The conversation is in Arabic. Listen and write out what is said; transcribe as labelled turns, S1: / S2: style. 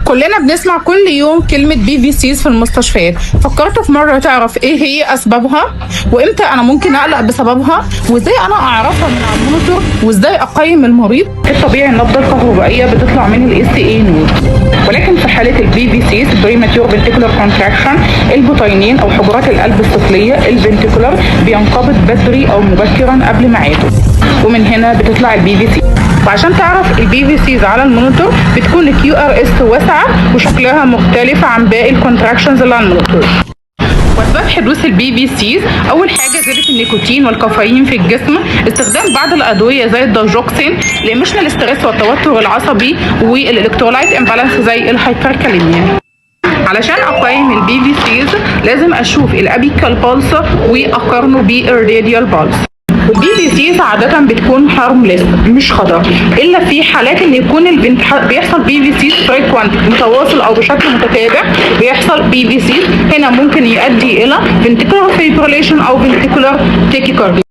S1: كلنا بنسمع كل يوم كلمة BVCs في المستشفيات. فكرت في مرة تعرف ايه هي اسبابها وامتى انا ممكن اقلق بسببها وازاي انا اعرفها من على المونيتور وازاي اقيم المريض؟ الطبيعي النبضة الكهربائية بتطلع من الSTA نود، ولكن في حالة BVCs Premature Ventricular Contraction البطينين او حجرات القلب السفلية الفنتيكولار بينقبض بدري او مبكرا قبل ميعاده، ومن هنا بتطلع BVC. وعشان تعرف BVCs على المونيتور بتكون QRS واسعة وشكلها مختلف عن باقي الكونتراكشنز اللي على المونيتور. واسباب حدوث BVCs اول حاجه زياده النيكوتين والكافيين في الجسم، استخدام بعض الادويه زي الدايجوكسين، الايموشنال ستريس والتوتر العصبي، والالكترولايت امبالانس زي الهايبركاليميا. علشان اقيم BVCs لازم اشوف الابيكال بالس واقارنه بالراديال بالس. والBVCs عادة بتكون هارمليس مش خطر إلا في حالات إن يكون بيحصل BVCs فريكوانت متواصل أو بشكل متتابع بيحصل BVCs، هنا ممكن يؤدي إلى ventricular fibrillation أو ventricular tachycardia.